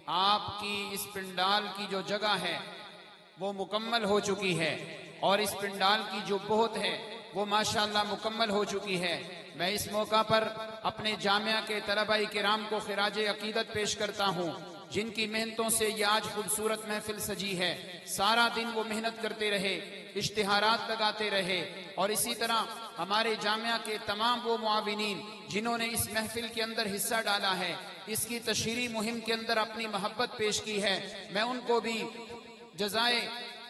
आपकी इस पिंडाल की जो जगह है वो मुकम्मल हो चुकी है और इस पिंडाल की जो बहुत है वो माशाअल्लाह मुकम्मल हो चुकी है। मैं इस मौका पर अपने जामिया के तलबाई किराम को खिराज अकीदत पेश करता हूँ, जिनकी मेहनतों से ये आज खूबसूरत महफिल सजी है। सारा दिन वो मेहनत करते रहे, इश्तिहारात लगाते रहे और इसी तरह हमारे जामिया के तमाम वो मुआविनीन जिन्होंने इस महफिल के अंदर हिस्सा डाला है, इसकी तशहीरी मुहिम के अंदर अपनी मोहब्बत पेश की है, मैं उनको भी जज़ाए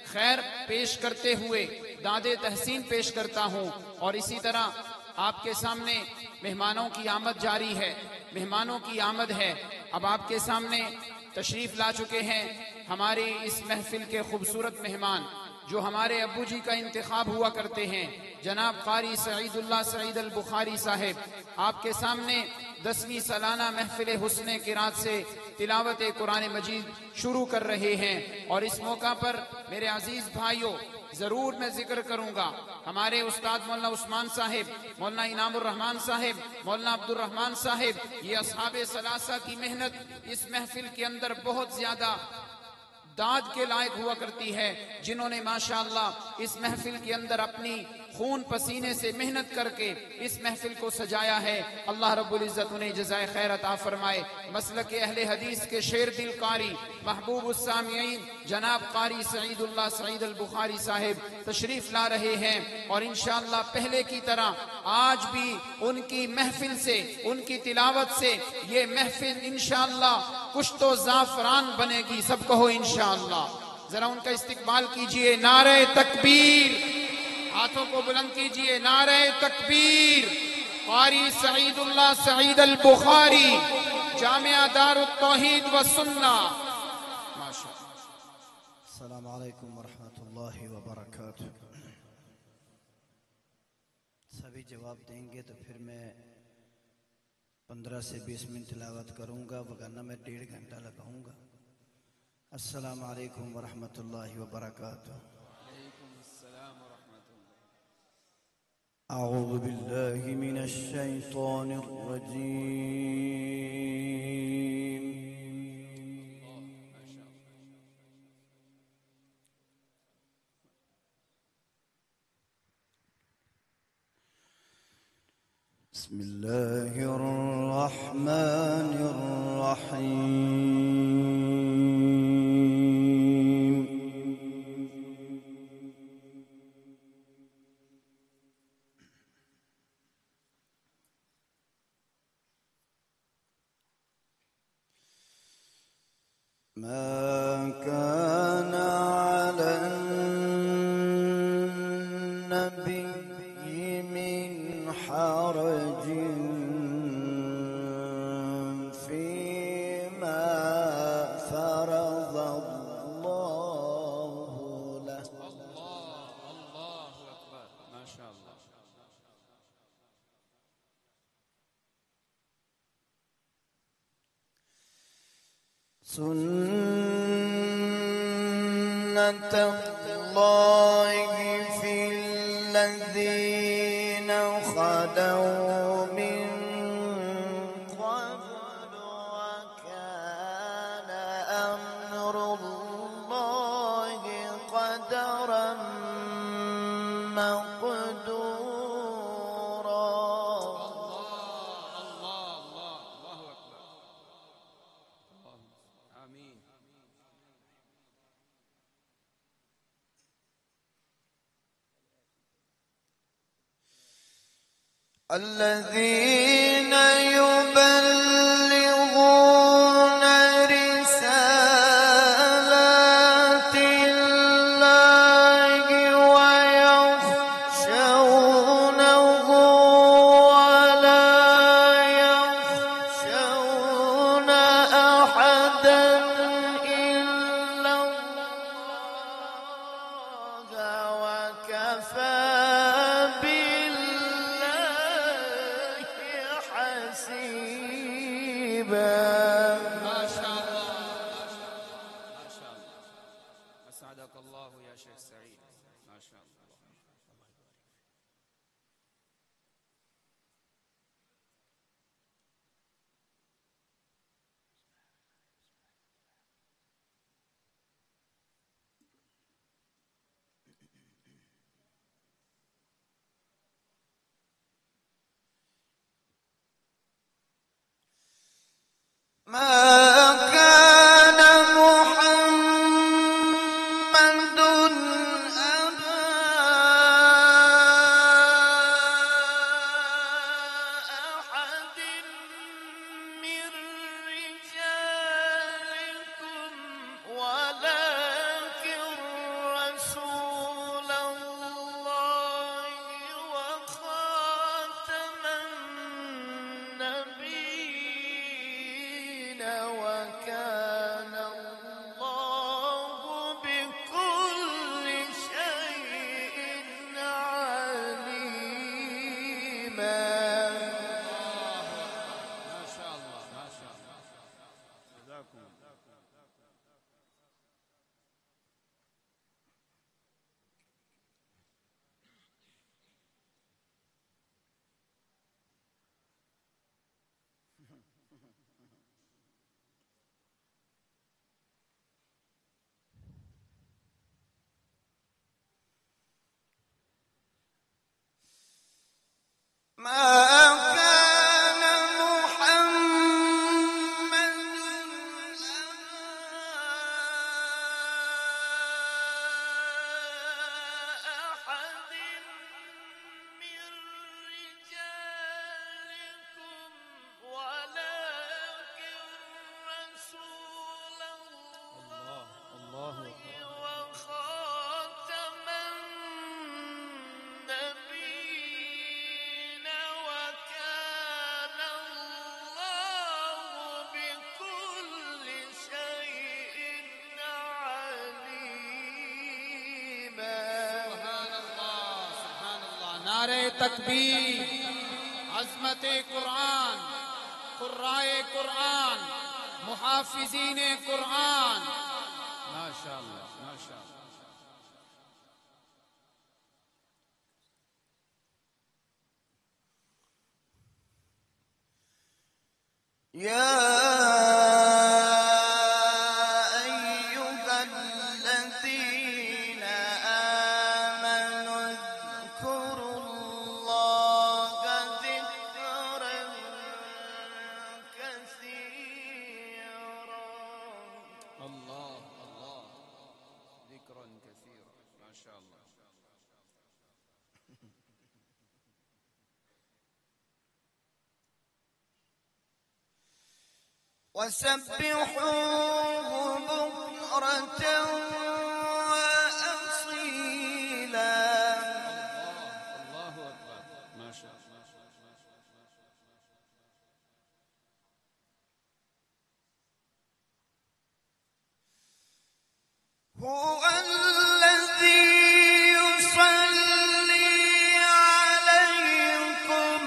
खैर पेश करते हुए दादे तहसीन पेश करता हूँ। और इसी तरह आपके सामने मेहमानों की आमद जारी है, मेहमानों की आमद है। अब आपके सामने तशरीफ ला चुके हैं हमारी इस महफिल के खूबसूरत मेहमान, जो हमारे अब्बू जी का इंतखाब हुआ करते हैं, जनाब कारी सईदुल्लाह सईद अल बुखारी साहिब आपके सामने 10वीं सालाना महफिल हुस्ने किरात से तिलावत कुरान मजीद शुरू कर रहे हैं। और इस मौका पर मेरे अजीज भाइयों, जरूर मैं जिक्र करूंगा हमारे उस्ताद मौलाना उस्मान साहिब, मौलाना इनामुर रहमान साहिब, मौलाना अब्दुर रहमान साहिब, ये असहाबे सलासा की मेहनत इस महफिल के अंदर बहुत ज्यादा दाद के लायक हुआ करती है, जिन्होंने माशाअल्लाह इस महफिल के अंदर अपनी खून पसीने से मेहनत करके इस महफिल को सजाया है। अल्लाह रब्बुल इज्जत उन्हें जज़ाए खैर अता फरमाए। मसलक अहले हदीस के शेर दिल कारी महबूब उस्सामीन जनाब कारी सईदुल्लाह सईद अल बुखारी साहिब तशरीफ ला रहे हैं और इंशाअल्लाह पहले की तरह आज भी उनकी महफिल से, उनकी तिलावत से ये महफिल इंशाअल्लाह कुछ तो जाफरान बनेगी। सब कहो इंशाअल्लाह। जरा उनका इस्तिकबाल कीजिए, नारे तकबीर, हाथों को बुलंद कीजिए, नारे तकबीर। कारी सईदुल्लाह सईद अल बुखारी जामिया दारुत तौहीद व सुन्ना। माशाअल्लाह। अस्सलामु अलैकुम व रहमतुल्लाहि व बरकातुहू। सभी जवाब देंगे तो फिर मैं 15 से 20 मिनट तिलावत करूंगा, वरना मैं 1.5 घंटा लगाऊंगा। अस्सलामु अलैकुम व रहमतुल्लाहि व बरकातुहू। अऊज़ु बिल्लाहि मिनश शैतानिर रजीम। बिस्मिल्लाहिर रहमानिर रहीम। ما كان على النبي من حرج فيما فرض الله له. الله أكبر. ما شاء الله. سنة الله في الذين خلوا من قبل وكان أمر الله قدرا مقدورا. الله أكبر. آمين. الذين يبلغون رسالات الله ويخشونه ولا يخشون أحدا إلا الله وكفى ما شاء الله. ما شاء الله. أسعدك الله يا شيخ سعيد. ما شاء الله. नारे तकबीर, अज़मत कुरान, कुर्राए कुरान, मुहाफिज़ीन कुरान, माशाअल्लाह माशाअल्लाह। وسبحوه بكرة وأصيلا. الله أكبر، ما شاء الله. هو الذي يصلي عليكم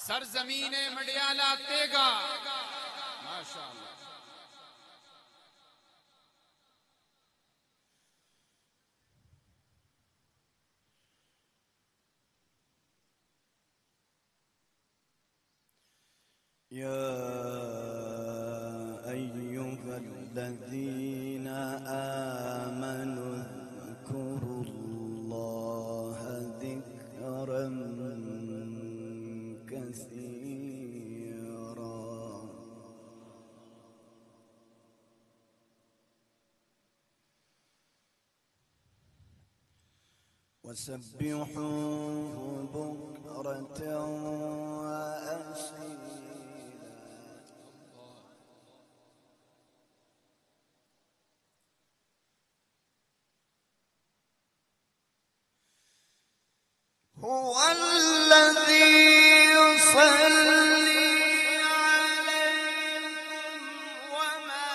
सरजमीन मडियाला तेगा, माशाअल्लाह। يا أيها الذين آمنوا اذكروا الله ذكرا كثيرا وسبحوه بكرة وأصيلا. هو الذي يصلي عليكم وملائكته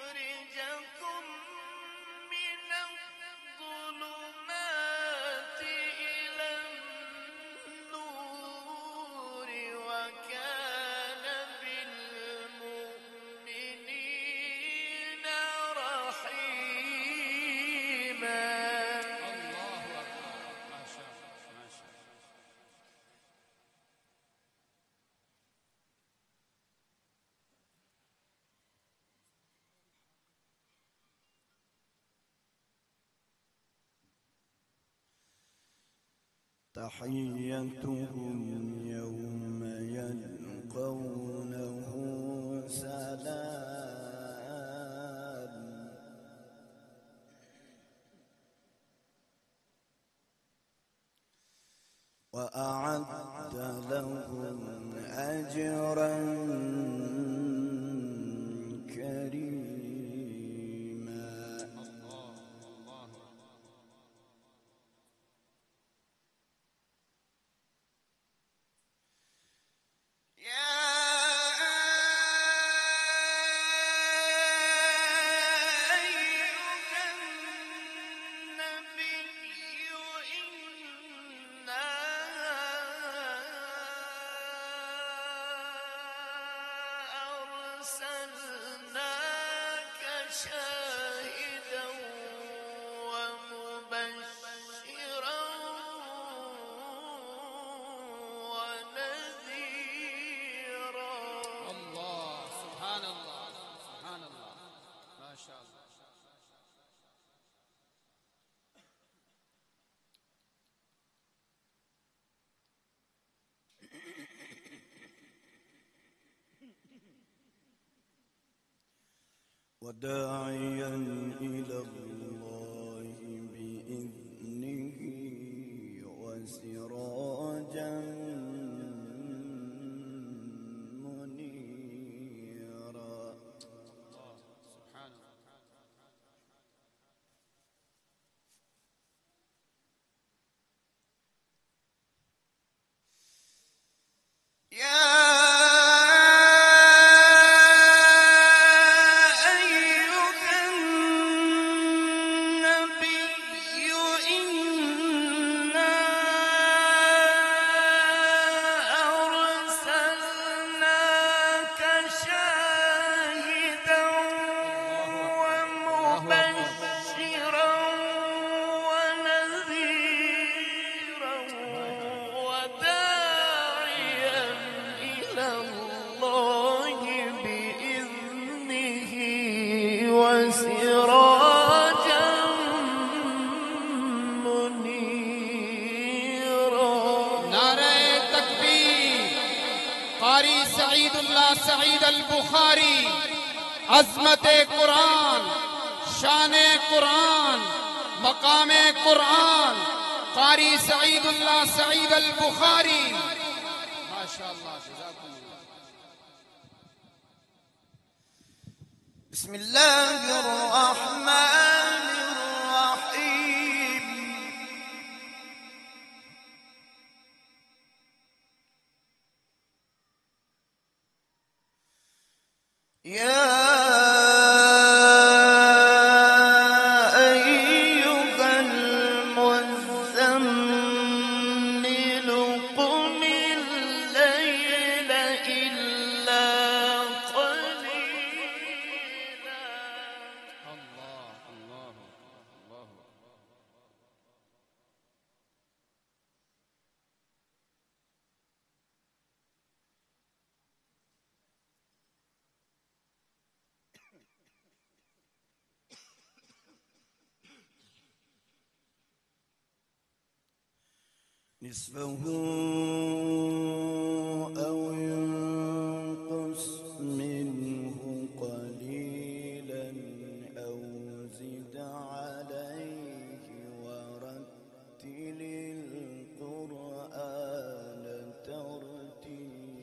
ليخرجكم من الظلمات إلى النور وكان بالمؤمنين رحيما. الله أكبر، ما شاء الله ما شاء الله. تحيتهم يوم يلقونه سلام وأعد لهم أجرا أرسلناك شاهدا ومبشرا ونذيرا. الله، سبحان الله، سبحان الله، ما شاء الله. وداعيا إلى الله بإذنه وسراجا منيرا. سبحان الله. कारी सईदुल्लाह सईद अल बुखारी, अजमत कुरान, शान कुरान, मकाम कुरान, कारी सईदुल्लाह सईद अल बुखारी, माशाअल्लाह। बिस्मिल्लाहिर्रहमानिर्रहीम। या अय्युहल मुज़म्मिल क़ुमिल लैल इल्ला क़लीला। अल्लाह अल्लाह अल्लाह। نصفه أو ينقص منه قليلا أو زد عليه ورتل القرآن ترتيلا.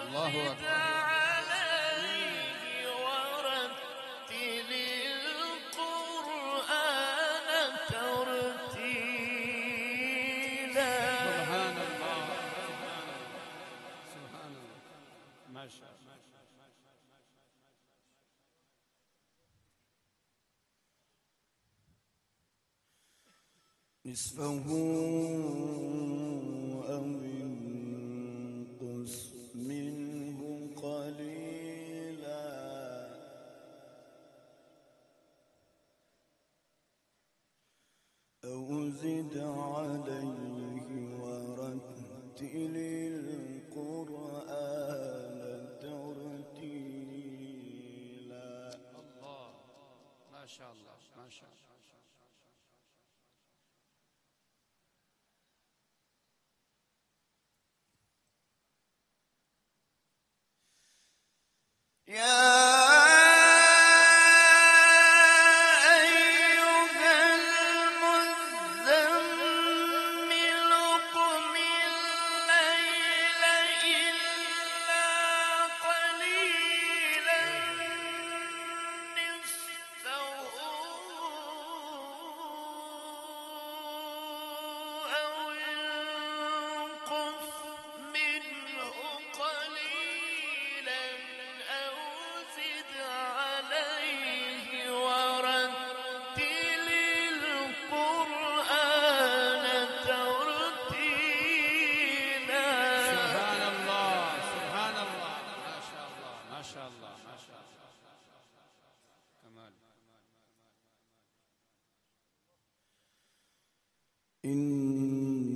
الله أكبر. ورتل القرآن ترتيلا. سبحان الله سبحان الله ما شاء الله. نصفه أو ينقص منه قليلا أو زد عليه ورتل القرآن ترتيلا. الله ما شاء الله ما شاء الله. يا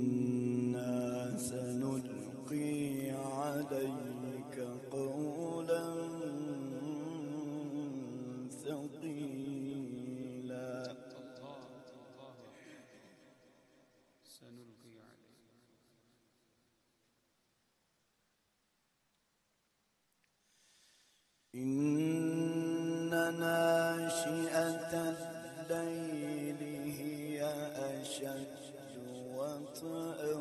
إنا سنلقي عليك قولا ثقيلا سنلقي عليك إن ناشئة الليل هي أشد وطئا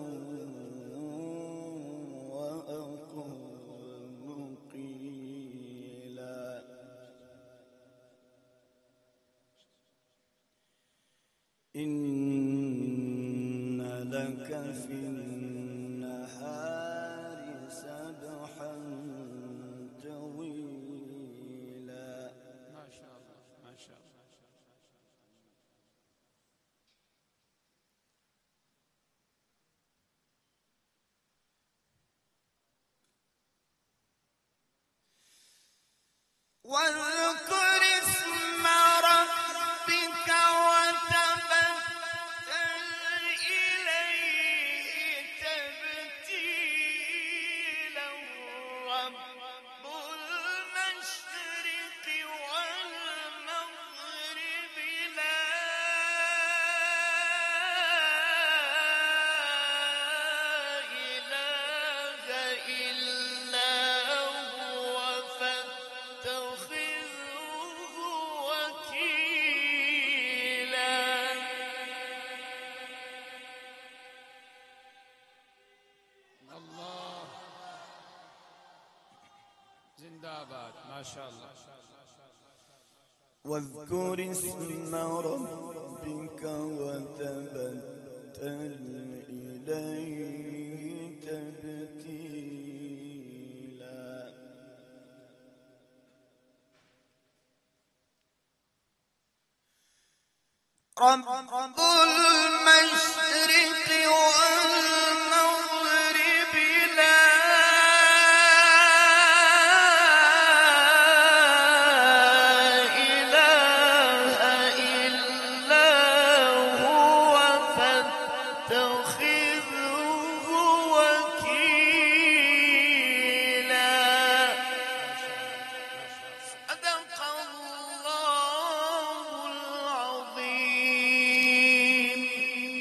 وأقوم قيلا إن لك في النهار سبحا طويلا ما شاء الله ما شاء الله واذكر اسم ربك وتبتل إليه تبتيلا رب المشرق والمغرب لا إله إلا هو فاتخذه وكيلا الله जिंदाबाद माशाअल्लाह واذكر اسم ربك وتبتل إليه تبتيلا رب